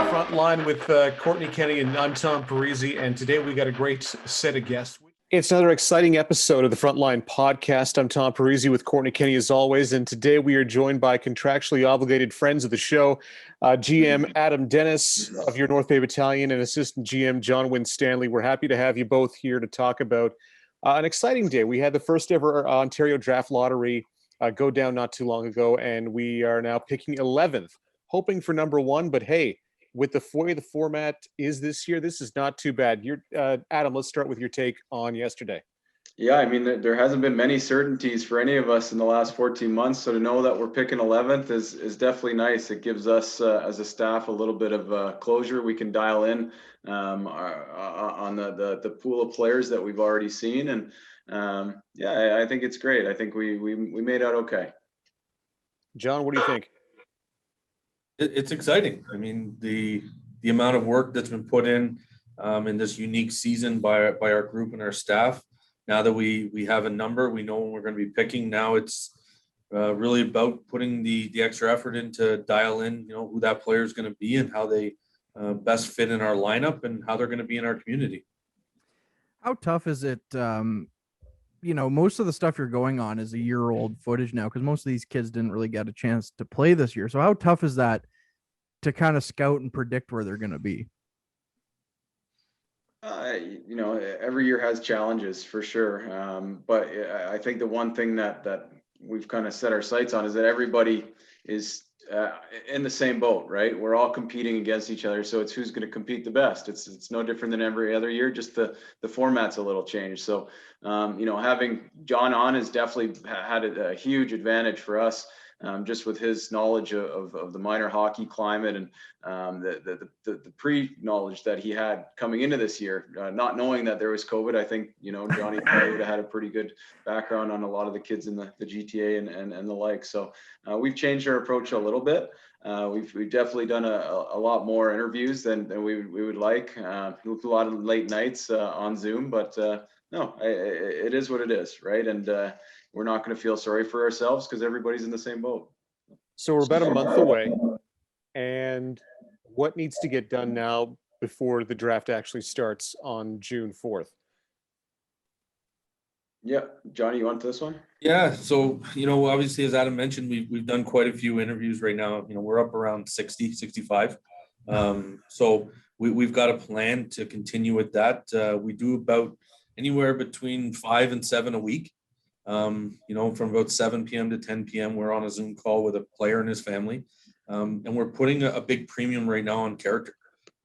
Frontline with Courtney Kenny, and I'm Tom Parisi, and today we got a great set of guests. It's another exciting episode of the Frontline podcast. I'm Tom Parisi with Courtney Kenny as always, and today we are joined by contractually obligated friends of the show, GM Adam Dennis of your North Bay Battalion and Assistant GM John Winstanley. We're happy to have you both here to talk about an exciting day. We had the first ever Ontario Draft Lottery go down not too long ago, and we are now picking 11th, hoping for number one, but hey, with the way the format is this year, this is not too bad. Adam, let's start with your take on yesterday. Yeah, I mean, there hasn't been many certainties for any of us in the last 14 months. So to know that we're picking 11th is definitely nice. It gives us as a staff a little bit of closure. We can dial in on the pool of players that we've already seen. And I think it's great. I think we made out okay. John, what do you think? It's exciting. I mean, the amount of work that's been put in this unique season by our group and our staff. Now that we have a number, we know when we're going to be picking. Now it's really about putting the extra effort in to dial in, who that player is going to be and how they best fit in our lineup and how they're going to be in our community. How tough is it? Most of the stuff you're going on is a year-old footage now because most of these kids didn't really get a chance to play this year. So how tough is that to kind of scout and predict where they're going to be? Every year has challenges for sure. But I think the one thing that we've kind of set our sights on is that everybody is in the same boat, right? We're all competing against each other. So it's who's going to compete the best. It's no different than every other year. Just the format's a little changed. So, having John on has definitely had a huge advantage for us. Just with his knowledge of the minor hockey climate and the pre-knowledge that he had coming into this year, not knowing that there was COVID. I think, Johnny probably would have had a pretty good background on a lot of the kids in the GTA and the like. So we've changed our approach a little bit. We've definitely done a lot more interviews than we would like. A lot of late nights on Zoom, but no, it is what it is, right? And we're not going to feel sorry for ourselves because everybody's in the same boat. So we're about a month away, and what needs to get done now before the draft actually starts on June 4th? Yeah, Johnny, you want this one? Yeah, so obviously, as Adam mentioned, we've done quite a few interviews right now. We're up around 60, 65. So we've got a plan to continue with that. We do about anywhere between 5 and 7 a week. From about 7 p.m. to 10 p.m., we're on a Zoom call with a player and his family. And we're putting a big premium right now on character.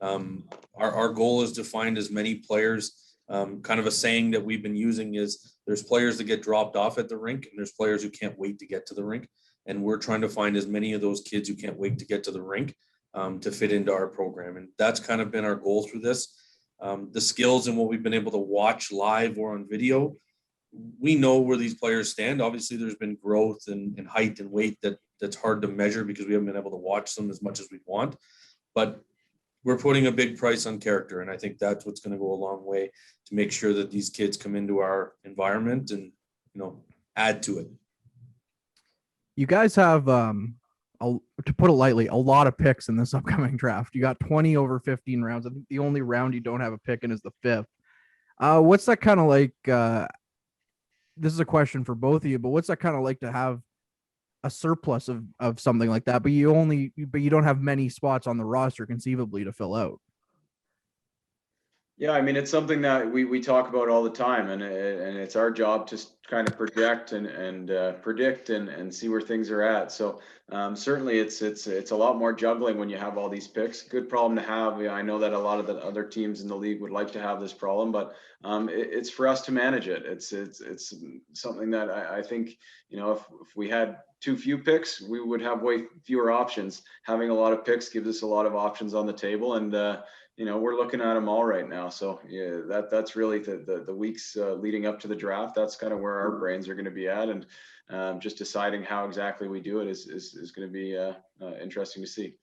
Our goal is to find as many players. Kind of a saying that we've been using is there's players that get dropped off at the rink and there's players who can't wait to get to the rink. And we're trying to find as many of those kids who can't wait to get to the rink to fit into our program. And that's kind of been our goal through this. The skills and what we've been able to watch live or on video, we know where these players stand. Obviously, there's been growth in height and weight that's hard to measure because we haven't been able to watch them as much as we want. But we're putting a big price on character, and I think that's what's going to go a long way to make sure that these kids come into our environment and add to it. You guys have, to put it lightly, a lot of picks in this upcoming draft. You got 20 over 15 rounds. I think the only round you don't have a pick in is the 5th. What's that kind of like? This is a question for both of you, but what's that kind of like to have a surplus of something like that, but you don't have many spots on the roster conceivably to fill out? Yeah, I mean, it's something that we talk about all the time, and it's our job to kind of project and predict and see where things are at. So certainly it's a lot more juggling when you have all these picks. Good problem to have. I know that a lot of the other teams in the league would like to have this problem, but it's for us to manage it. It's something that I think, if we had too few picks, we would have way fewer options. Having a lot of picks gives us a lot of options on the table, and we're looking at them all right now. So yeah, that's really the weeks leading up to the draft. That's kind of where our brains are going to be at, and just deciding how exactly we do it is going to be interesting to see.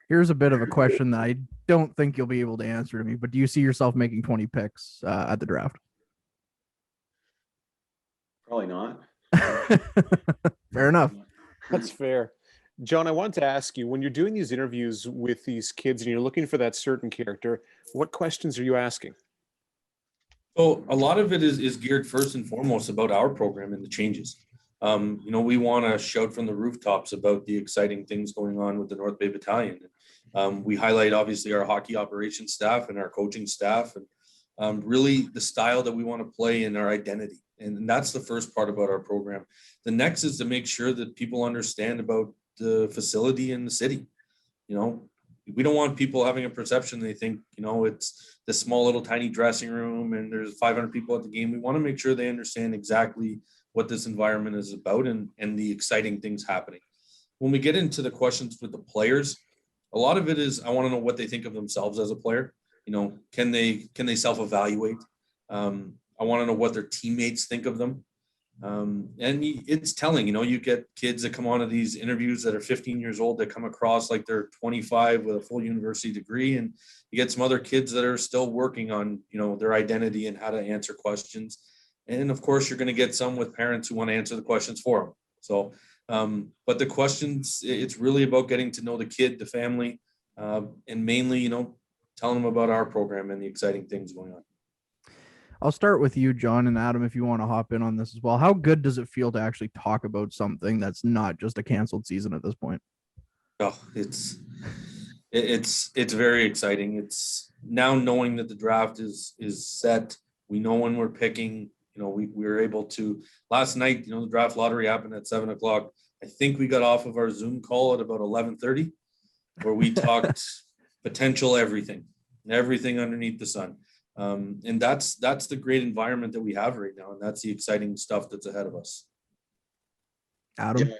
Here's a bit of a question that I don't think you'll be able to answer to me, but do you see yourself making 20 picks at the draft? Probably not. Fair enough. That's fair. John, I wanted to ask you, when you're doing these interviews with these kids and you're looking for that certain character, what questions are you asking? So a lot of it is geared first and foremost about our program and the changes. We want to shout from the rooftops about the exciting things going on with the North Bay Battalion. We highlight obviously our hockey operations staff and our coaching staff, and really the style that we want to play in our identity. And that's the first part about our program. The next is to make sure that people understand about the facility in the city. We don't want people having a perception they think, it's this small little tiny dressing room and there's 500 people at the game. We want to make sure they understand exactly what this environment is about and the exciting things happening. When we get into the questions with the players, a lot of it is, I want to know what they think of themselves as a player. Can they self-evaluate? I want to know what their teammates think of them. And it's telling, you get kids that come onto these interviews that are 15 years old that come across like they're 25 with a full university degree. And you get some other kids that are still working on, their identity and how to answer questions. And of course, you're going to get some with parents who want to answer the questions for them. So, but the questions, it's really about getting to know the kid, the family, and mainly, telling them about our program and the exciting things going on. I'll start with you, John, and Adam, if you want to hop in on this as well. How good does it feel to actually talk about something that's not just a canceled season at this point? Oh, it's very exciting. It's now knowing that the draft is set. We know when we're picking. We were able to last night. The draft lottery happened at 7:00. I think we got off of our Zoom call at about 11:30, where we talked potential everything underneath the sun. And that's the great environment that we have right now, and that's the exciting stuff that's ahead of us. Adam,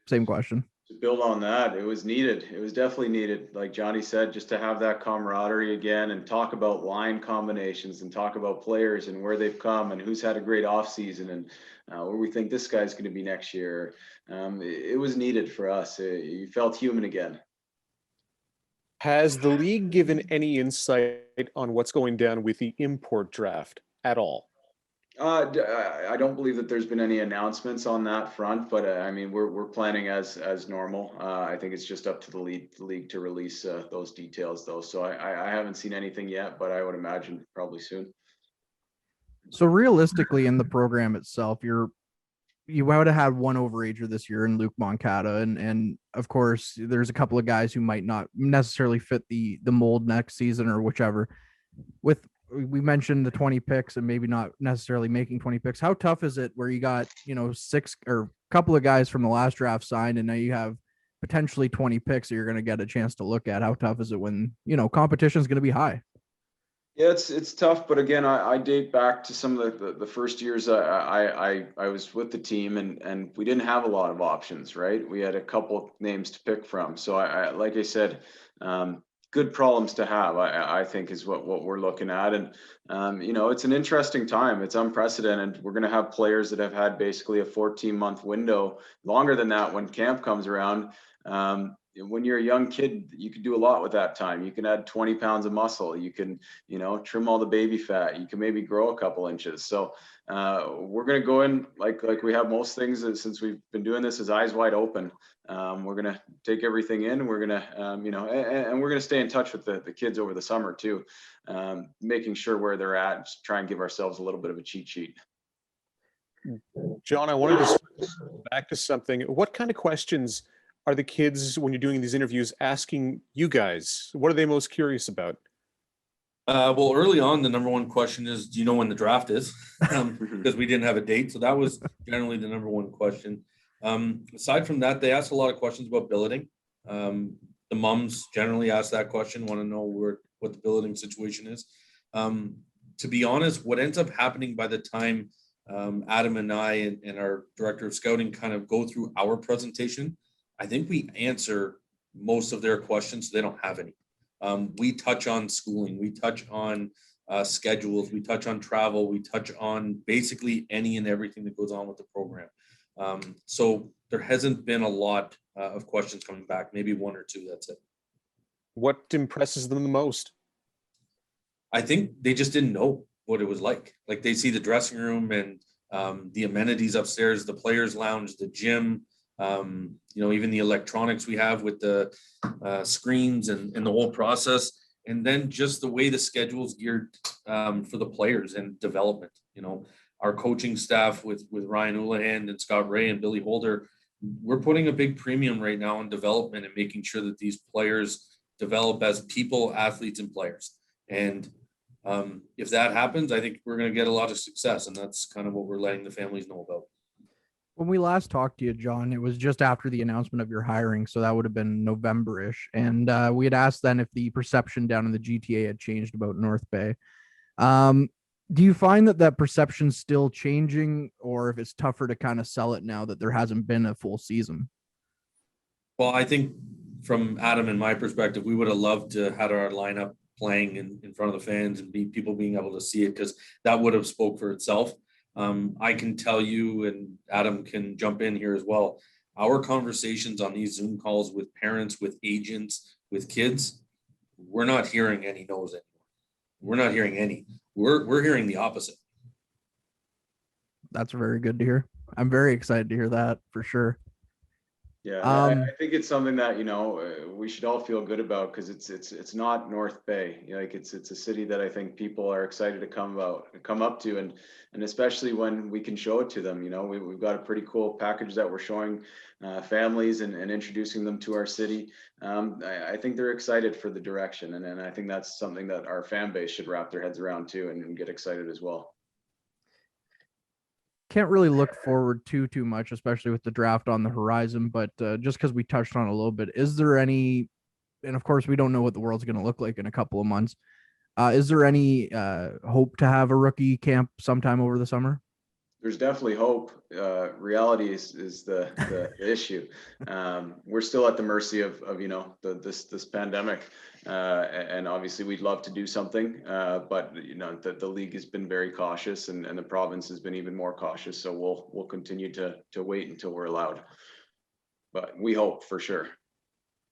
same question. To build on that, it was needed. It was definitely needed. Like Johnny said, just to have that camaraderie again and talk about line combinations and talk about players and where they've come and who's had a great offseason and where we think this guy's going to be next year. It was needed for us. You felt human again. Has the league given any insight on what's going down with the import draft at all? I don't believe that there's been any announcements on that front, but we're planning as normal. I think it's just up to the league to release those details, though. So I haven't seen anything yet, but I would imagine probably soon. So realistically, in the program itself, you would have had one overager this year in Luke Moncada, and of course, there's a couple of guys who might not necessarily fit the mold next season or whichever. We mentioned the 20 picks and maybe not necessarily making 20 picks. How tough is it where you got, 6 or a couple of guys from the last draft signed and now you have potentially 20 picks that you're going to get a chance to look at? How tough is it when, competition is going to be high? Yeah, it's tough, but again, I date back to some of the first years I was with the team, and we didn't have a lot of options, right? We had a couple names to pick from. So I like I said, good problems to have, I think is what we're looking at. And it's an interesting time. It's unprecedented. We're going to have players that have had basically a 14-month window, longer than that when camp comes around. When you're a young kid, you can do a lot with that time. You can add 20 pounds of muscle. You can, trim all the baby fat. You can maybe grow a couple inches. So we're going to go in like we have most things since we've been doing this, is eyes wide open. We're going to take everything in. We're going to, and we're going to stay in touch with the kids over the summer too, making sure where they're at, just try and give ourselves a little bit of a cheat sheet. John, I wanted to back to something. What kind of questions are the kids, when you're doing these interviews, asking you guys? What are they most curious about? Well, early on, the number one question is, do you know when the draft is? Because we didn't have a date. So that was generally the number one question. Aside from that, they asked a lot of questions about billeting. The moms generally ask that question, want to know what the billeting situation is. To be honest, what ends up happening by the time Adam and I and our director of scouting kind of go through our presentation, I think we answer most of their questions. So they don't have any. We touch on schooling. We touch on schedules. We touch on travel. We touch on basically any and everything that goes on with the program. So there hasn't been a lot of questions coming back, maybe one or two. That's it. What impresses them the most? I think they just didn't know what it was like. Like they see the dressing room and the amenities upstairs, the players' lounge, the gym, Even the electronics we have with the screens and the whole process. And then just the way the schedule is geared for the players and development. Our coaching staff with Ryan Houlihan and Scott Ray and Billy Holder, we're putting a big premium right now on development and making sure that these players develop as people, athletes, and players. And if that happens, I think we're going to get a lot of success. And that's kind of what we're letting the families know about. When we last talked to you, John, it was just after the announcement of your hiring. So that would have been November-ish. And we had asked then if the perception down in the GTA had changed about North Bay. Do you find that perception's still changing, or if it's tougher to kind of sell it now that there hasn't been a full season? Well, I think from Adam and my perspective, we would have loved to have our lineup playing in front of the fans and people being able to see it, because that would have spoke for itself. I can tell you, and Adam can jump in here as well, our conversations on these Zoom calls with parents, with agents, with kids, we're not hearing any no's anymore. We're not hearing any. We're hearing the opposite. That's very good to hear. I'm very excited to hear that for sure. Yeah, I think it's something that we should all feel good about, because it's not North Bay. It's a city that I think people are excited to come up to, and especially when we can show it to them. We've got a pretty cool package that we're showing families and introducing them to our city. I think they're excited for the direction, and I think that's something that our fan base should wrap their heads around too, and get excited as well. Can't really look forward too much, especially with the draft on the horizon, but just because we touched on it a little bit, is there any, and of course we don't know what the world's going to look like in a couple of months, is there any hope to have a rookie camp sometime over the summer? There's definitely hope. Reality is the issue. We're still at the mercy of this pandemic, and obviously we'd love to do something, but the league has been very cautious, and the province has been even more cautious. So we'll continue to wait until we're allowed, but we hope for sure.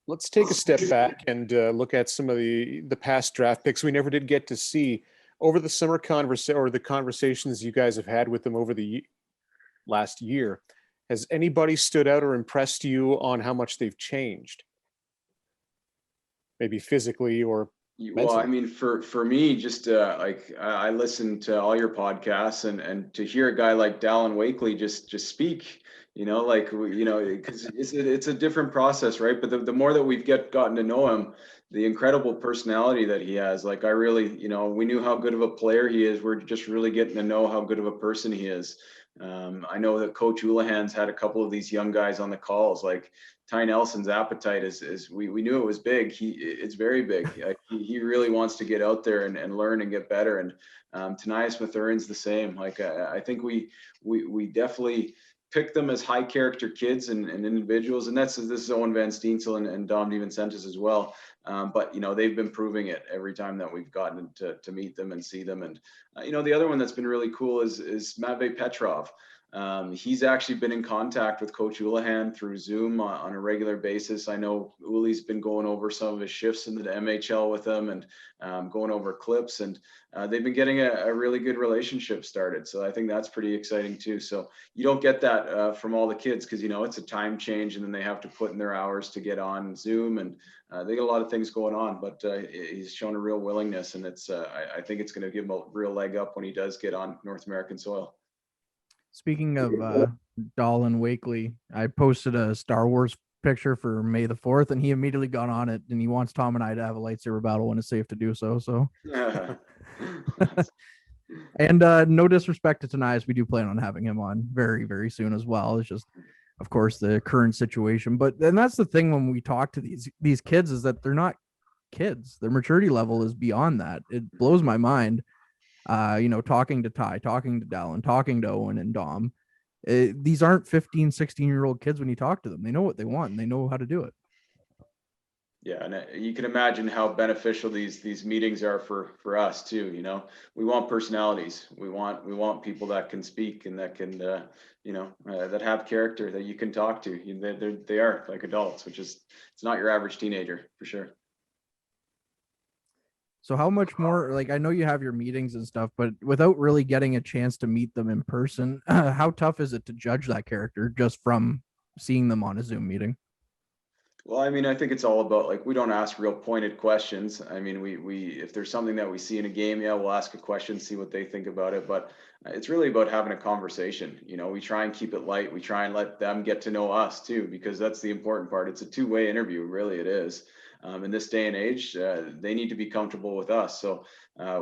Let's take a step back and look at some of the past draft picks we never did get to see. Over the summer the conversations you guys have had with them over the last year, has anybody stood out or impressed you on how much they've changed? Maybe physically or mentally? Well, I memean, for me, just I listened to all your podcasts, and to hear a guy like Dallin Wakely just speak, because it's a different process, right? But the more that we've gotten to know him, the incredible personality that he has, I really, we knew how good of a player he is. We're just really getting to know how good of a person he is. I know that Coach Houlihan's had a couple of these young guys on the calls, like Ty Nelson's appetite is we knew it was big. It's very big. He really wants to get out there and learn and get better. And Tanias Mathurin's the same. I think we definitely pick them as high character kids and individuals. And this is Owen Van Steensel and Dom DiVincentis as well. But they've been proving it every time that we've gotten to meet them and see them. And the other one that's been really cool is Matvey Petrov. He's actually been in contact with Coach Houlihan through Zoom on a regular basis. I know Uli's been going over some of his shifts into the MHL with him, and going over clips, and they've been getting a really good relationship started. So I think that's pretty exciting too. So you don't get that from all the kids, because it's a time change, and then they have to put in their hours to get on Zoom, and they got a lot of things going on. But he's shown a real willingness, and I think it's going to give him a real leg up when he does get on North American soil. Speaking of Dallin Wakely, I posted a Star Wars picture for May the 4th, and he immediately got on it, and he wants Tom and I to have a lightsaber battle when it's safe to do so. And no disrespect to Tanias, we do plan on having him on very, very soon as well. It's just, of course, the current situation. But then that's the thing when we talk to these kids, is that they're not kids. Their maturity level is beyond that. It blows my mind. Talking to Ty, talking to Dallin, talking to Owen and Dom. These aren't 15, 16-year-old kids when you talk to them. They know what they want, and they know how to do it. Yeah, and you can imagine how beneficial these meetings are for us too. We want personalities. We want people that can speak and that can that have character, that you can talk to. They are like adults, it's not your average teenager for sure. So how much more, I know you have your meetings and stuff, but without really getting a chance to meet them in person, how tough is it to judge that character just from seeing them on a Zoom meeting? Well, I mean, I think it's all about, like, we don't ask real pointed questions. I mean, we if there's something that we see in a game, yeah, we'll ask a question, see what they think about it. But it's really about having a conversation. You know, we try and keep it light. We try and let them get to know us too, because that's the important part. It's a two-way interview, really, it is. In this day and age, they need to be comfortable with us. So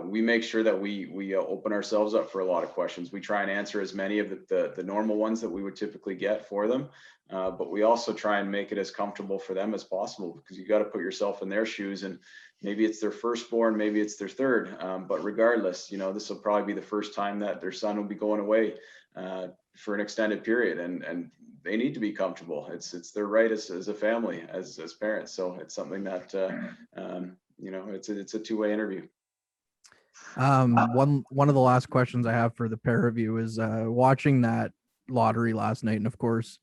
we make sure that we open ourselves up for a lot of questions. We try and answer as many of the normal ones that we would typically get for them. But we also try and make it as comfortable for them as possible, because you got to put yourself in their shoes, and maybe it's their firstborn, maybe it's their third. But regardless, you know, this will probably be the first time that their son will be going away for an extended period, and they need to be comfortable. It's their right as a family, as parents. So it's something that you know, it's a two-way interview. One of the last questions I have for the pair of you is watching that lottery last night, and of course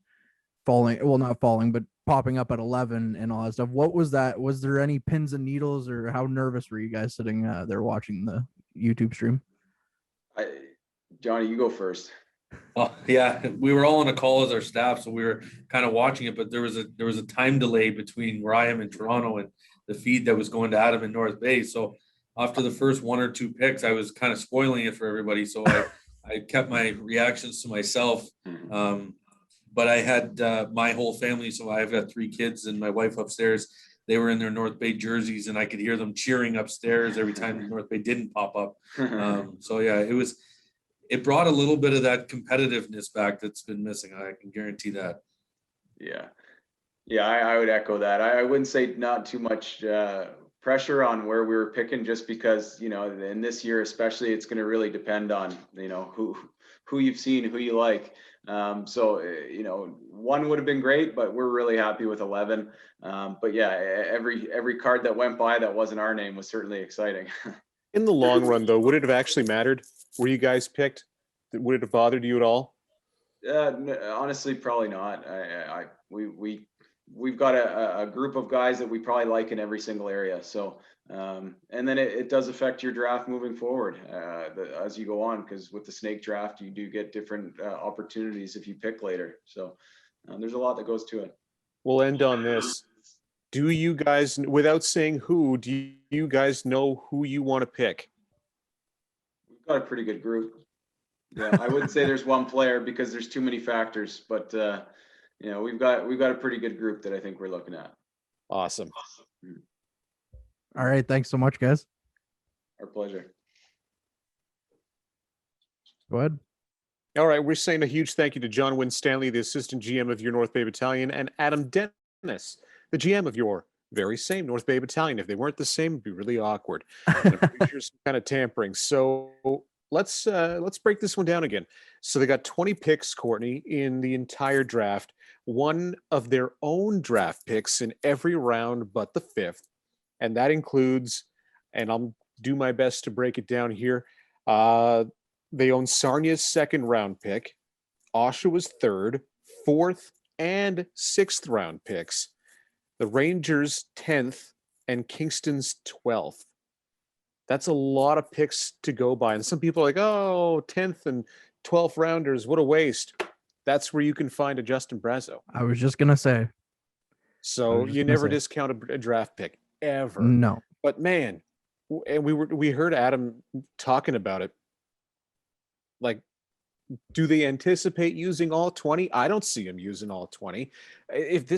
not falling, but popping up at 11 and all that stuff. What was that? Was there any pins and needles, or how nervous were you guys sitting there watching the YouTube stream? Johnny, you go first. Oh yeah, we were all on a call as our staff, so we were kind of watching it. But there was a time delay between where I am in Toronto and the feed that was going to Adam in North Bay. So after the first one or two picks, I was kind of spoiling it for everybody. So I kept my reactions to myself. But I had my whole family, so I've got 3 kids and my wife upstairs. They were in their North Bay jerseys, and I could hear them cheering upstairs every time North Bay didn't pop up. So yeah, it brought a little bit of that competitiveness back that's been missing. I can guarantee that. Yeah, I would echo that. I wouldn't say not too much pressure on where we were picking, just because, you know, in this year especially, it's going to really depend on, you know, who you've seen, who you like. So, you know, 1 would have been great, but we're really happy with 11. But yeah, every card that went by that wasn't our name was certainly exciting. In the long run, though, would it have actually mattered where you guys picked? Would it have bothered you at all? Honestly, probably not. We've got a group of guys that we probably like in every single area. So, and then it does affect your draft moving forward as you go on, because with the snake draft, you do get different opportunities if you pick later. So there's a lot that goes to it. We'll end on this. Do you guys, without saying who, do you guys know who you want to pick? We've got a pretty good group. Yeah, I wouldn't say there's one player, because there's too many factors, but you know, we've got a pretty good group that I think we're looking at. Awesome. All right, thanks so much, guys. Our pleasure. Go ahead. All right, we're saying a huge thank you to John Winstanley, the assistant GM of your North Bay Battalion, and Adam Dennis, the GM of your very same North Bay Battalion. If they weren't the same, it'd be really awkward. I'm pretty sure some kind of tampering. So let's break this one down again. So they got 20 picks, Courtney, in the entire draft. One of their own draft picks in every round but the 5th. And that includes, and I'll do my best to break it down here, they own Sarnia's 2nd round pick, Oshawa's 3rd, 4th, and 6th round picks, the Rangers' 10th, and Kingston's 12th. That's a lot of picks to go by. And some people are like, oh, 10th and 12th rounders, what a waste. That's where you can find a Justin Brazeau. I was just going to say. So you never discount a draft pick, ever. No. But man, and we heard Adam talking about it. Like, do they anticipate using all 20? I don't see them using all 20. If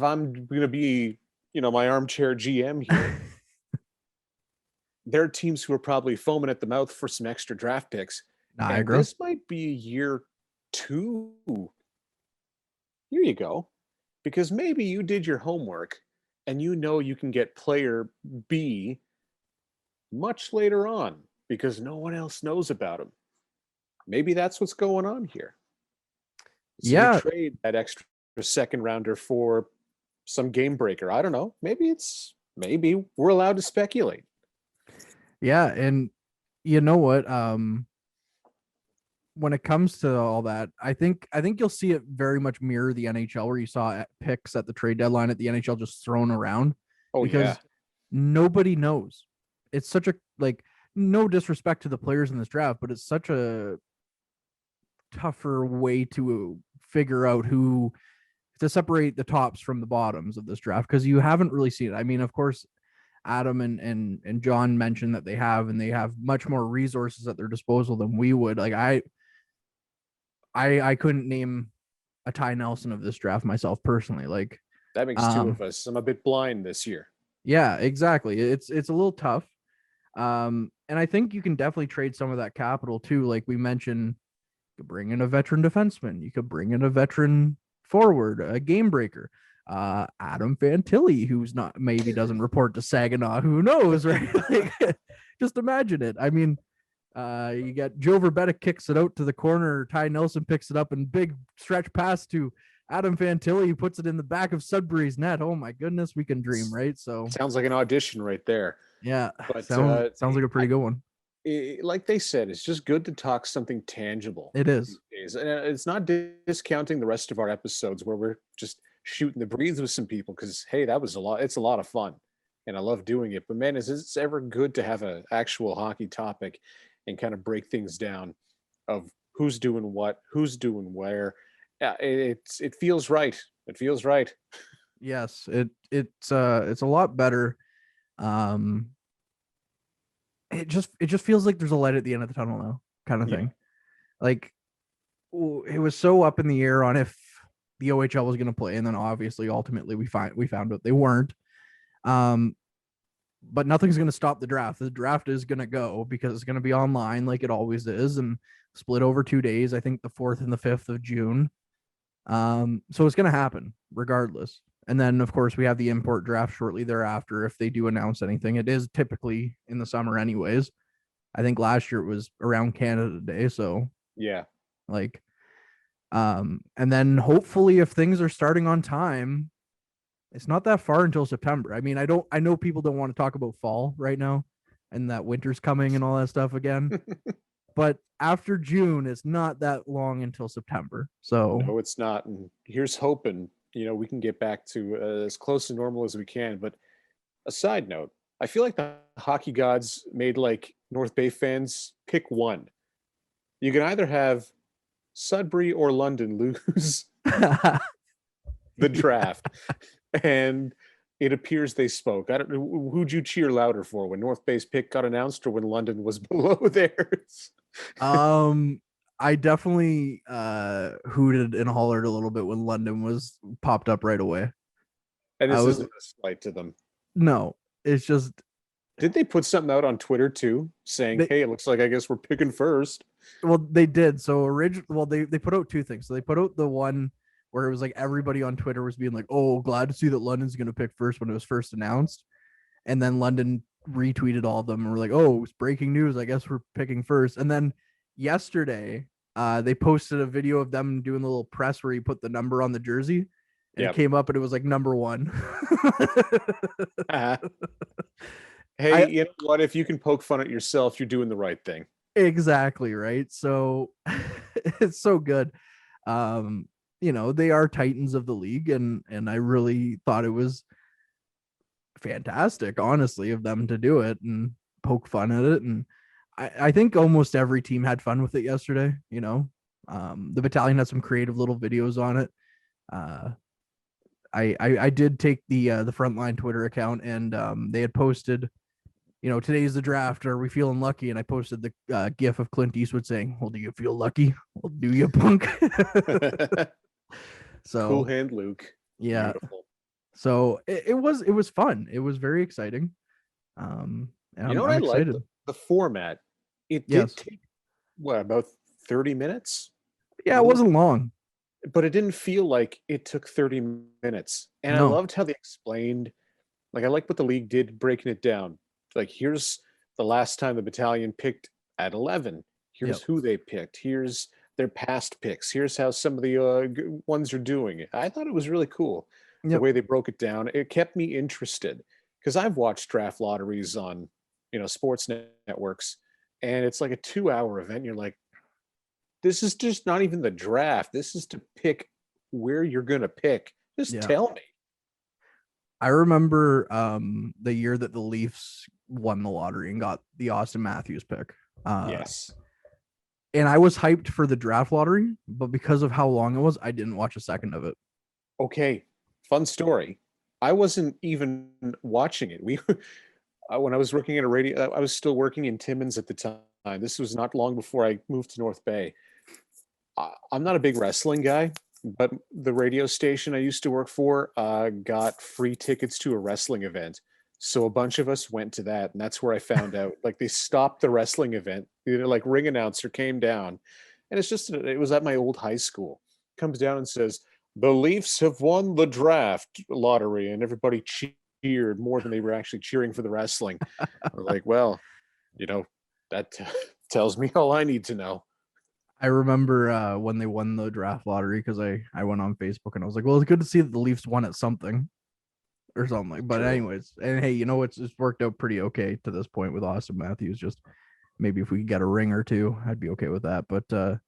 I'm going to be, you know, my armchair GM here, there are teams who are probably foaming at the mouth for some extra draft picks. Niagara. This might be year 2. Here you go. Because maybe you did your homework and you know you can get player B much later on because no one else knows about him. Maybe that's what's going on here. So you trade that extra 2nd rounder for some game breaker. I don't know. Maybe we're allowed to speculate. Yeah, and you know what? When it comes to all that, I think you'll see it very much mirror the NHL, where you saw picks at the trade deadline at the NHL just thrown around. Oh, because nobody knows. It's such a, like, no disrespect to the players in this draft, but it's such a tougher way to figure out who to separate the tops from the bottoms of this draft, because you haven't really seen it. I mean, of course, Adam and John mentioned that they have much more resources at their disposal than we would. Like I couldn't name a Ty Nelson of this draft myself personally. Like That makes two of us. I'm a bit blind this year. yeah, exactly. It's a little tough. And I think you can definitely trade some of that capital too. Like we mentioned, you could bring in a veteran defenseman, you could bring in a veteran forward, a game breaker. Adam Fantilli, who's not, maybe doesn't report to Saginaw, who knows, right? Like, just imagine it. I mean, you got Joe Verbetta kicks it out to the corner, Ty Nelson picks it up and big stretch pass to Adam Fantilli, who puts it in the back of Sudbury's net. Oh my goodness, we can dream, right? So sounds like an audition right there. Yeah, but sounds like a pretty good one. Like they said, it's just good to talk something tangible. It is. And it's not discounting the rest of our episodes where we're just shooting the breeze with some people, because hey, that was a lot. It's a lot of fun, and I love doing it. But man, is it's ever good to have an actual hockey topic and kind of break things down of who's doing what, who's doing where. Yeah, it feels right. It feels right. Yes, it's a lot better. It just feels like there's a light at the end of the tunnel now, kind of thing. Like it was so up in the air on if the OHL was going to play, and then obviously ultimately we found out they weren't. But nothing's going to stop the draft. The draft is going to go because it's going to be online like it always is, and split over 2 days. I think the 4th and the 5th of June. So it's going to happen regardless. And then, of course, we have the import draft shortly thereafter. If they do announce anything, it is typically in the summer anyways. I think last year it was around Canada Day. So yeah, like, and then hopefully if things are starting on time, it's not that far until September. I mean, I know people don't want to talk about fall right now and that winter's coming and all that stuff again. But after June, it's not that long until September. So no, it's not. And here's hoping, we can get back to as close to normal as we can. But a side note, I feel like the hockey gods made like North Bay fans pick one. You can either have Sudbury or London lose the draft. And it appears they spoke. I don't know, who'd you cheer louder for, when North Bay's pick got announced or when London was below theirs? I definitely hooted and hollered a little bit when London was popped up right away. And this isn't a slight to them. No, it's just. Did they put something out on Twitter too, saying, "Hey, it looks like I guess we're picking first"? Well, they did. So they put out two things. So they put out the one where it was like everybody on Twitter was being like, "Oh, glad to see that London's going to pick first" when it was first announced, and then London retweeted all of them and were like, "Oh, it's breaking news. I guess we're picking first." And then yesterday, they posted a video of them doing the little press where you put the number on the jersey, and it came up and it was like number 1. Hey, you know what? If you can poke fun at yourself, you're doing the right thing. Exactly, right? So it's so good. They are titans of the league, and I really thought it was fantastic, honestly, of them to do it and poke fun at it. And I think almost every team had fun with it yesterday. The Battalion had some creative little videos on it. I did take the Frontline Twitter account, and they had posted, today's the draft. Are we feeling lucky? And I posted the GIF of Clint Eastwood saying, "Well, do you feel lucky? Well, do you, punk?" So cool hand, Luke. Yeah. Beautiful. So it was fun. It was very exciting. And I'm excited. Like the format. It did take about 30 minutes. Yeah, it wasn't long, but it didn't feel like it took 30 minutes. And I loved how they explained. Like, I like what the league did, breaking it down. Like, here's the last time the Battalion picked at 11. Here's who they picked. Here's their past picks. Here's how some of the ones are doing it. I thought it was really cool the way they broke it down. It kept me interested because I've watched draft lotteries on, sports networks, and it's like a 2-hour event. And you're like, this is just not even the draft. This is to pick where you're going to pick. Just tell me. I remember the year that the Leafs won the lottery and got the Austin Matthews pick. Yes. And I was hyped for the draft lottery, but because of how long it was, I didn't watch a second of it. Okay, fun story. I wasn't even watching it. When I was working at a radio, I was still working in Timmins at the time. This was not long before I moved to North Bay. I'm not a big wrestling guy, but the radio station I used to work for got free tickets to a wrestling event. So a bunch of us went to that, and that's where I found out. Like they stopped the wrestling event. Like ring announcer came down, and it was at my old high school. Comes down and says, "The Leafs have won the draft lottery," and everybody cheered more than they were actually cheering for the wrestling. We're like, well, that tells me all I need to know. I remember when they won the draft lottery because I went on Facebook and I was like, well, it's good to see that the Leafs won at something or something. But anyways, and hey, it's worked out pretty okay to this point with Austin Matthews. Just maybe if we could get a ring or two, I'd be okay with that. But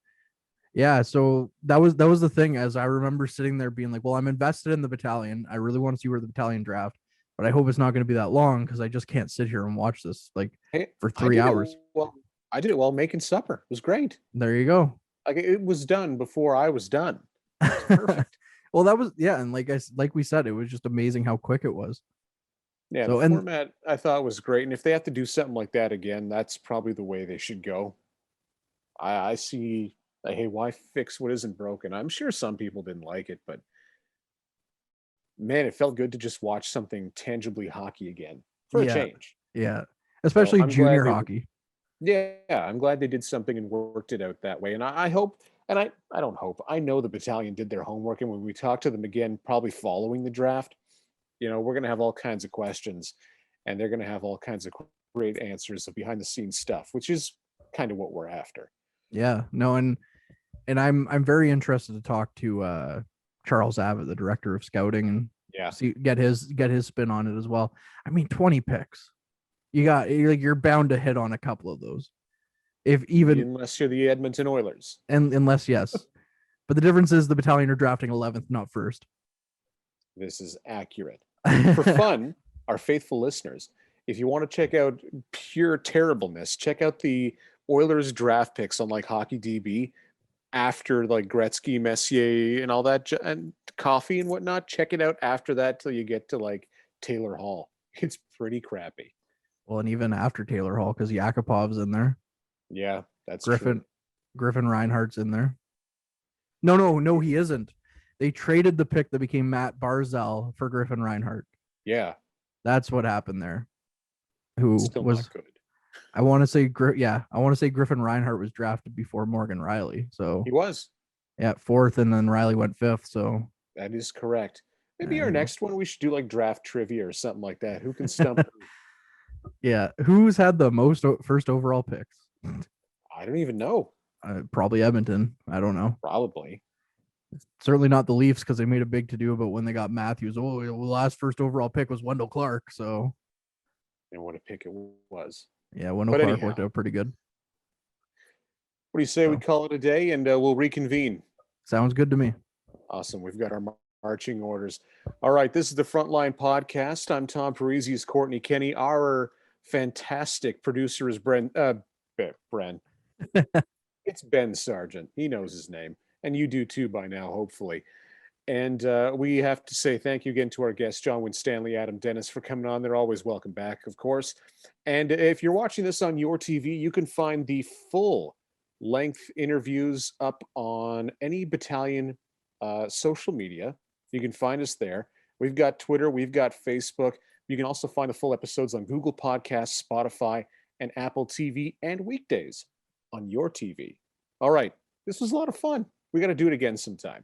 yeah, so that was the thing. As I remember sitting there being like, well, I'm invested in the Battalion. I really want to see where the Battalion draft, but I hope it's not going to be that long because I just can't sit here and watch this for 3 hours. I did it while making supper. It was great. There you go. Like it was done before I was done. Perfect. Well, that was, yeah, and like we said, it was just amazing how quick it was. Yeah, the format I thought was great, and if they have to do something like that again, that's probably the way they should go. I see. Hey, why fix what isn't broken? I'm sure some people didn't like it, but man, it felt good to just watch something tangibly hockey again for a change. Yeah, especially junior hockey. Yeah, I'm glad they did something and worked it out that way. And I hope, and I don't hope, I know the Battalion did their homework. And when we talk to them again, probably following the draft, we're going to have all kinds of questions and they're going to have all kinds of great answers of behind the scenes stuff, which is kind of what we're after. Yeah, no. And I'm very interested to talk to Charles Abbott, the director of scouting, and get his spin on it as well. I mean, 20 picks. You're bound to hit on a couple of those, unless you're the Edmonton Oilers, and unless yes, but the difference is the Battalion are drafting 11th, not first. This is accurate. For fun, our faithful listeners, if you want to check out pure terribleness, check out the Oilers draft picks on Hockey DB after Gretzky, Messier, and all that, and Coffee and whatnot. Check it out after that till you get to Taylor Hall. It's pretty crappy. Well, and even after Taylor Hall, because Yakupov's in there. Yeah, that's Griffin. True. Griffin Reinhardt's in there. No, he isn't. They traded the pick that became Matt Barzal for Griffin Reinhardt. Yeah, that's what happened there. Who still was not good? I want to say Griffin Reinhardt was drafted before Morgan Rielly. So he was. Yeah, 4th, and then Rielly went 5th. So that is correct. Maybe our next one we should do draft trivia or something like that. Who can stump who? Yeah, who's had the most first overall picks? I don't even know. Probably Edmonton. I don't know. Probably. Certainly not the Leafs because they made a big to do about when they got Matthews. Oh, the last first overall pick was Wendell Clark. So, and what a pick it was. Yeah, Wendell Clark worked out pretty good. What do you say we call it a day and we'll reconvene? Sounds good to me. Awesome. We've got our marching orders. All right. This is the Frontline podcast. I'm Tom Parisi. Is Courtney Kenny. Our fantastic producer is Bren. It's Ben Sargent. He knows his name. And you do too by now, hopefully. And we have to say thank you again to our guests, John Winstanley, Adam Dennis, for coming on. They're always welcome back, of course. And if you're watching this on your TV, you can find the full length interviews up on any Battalion social media. You can find us there. We've got Twitter. We've got Facebook. You can also find the full episodes on Google Podcasts, Spotify, and Apple TV, and weekdays on your TV. All right. This was a lot of fun. We got to do it again sometime.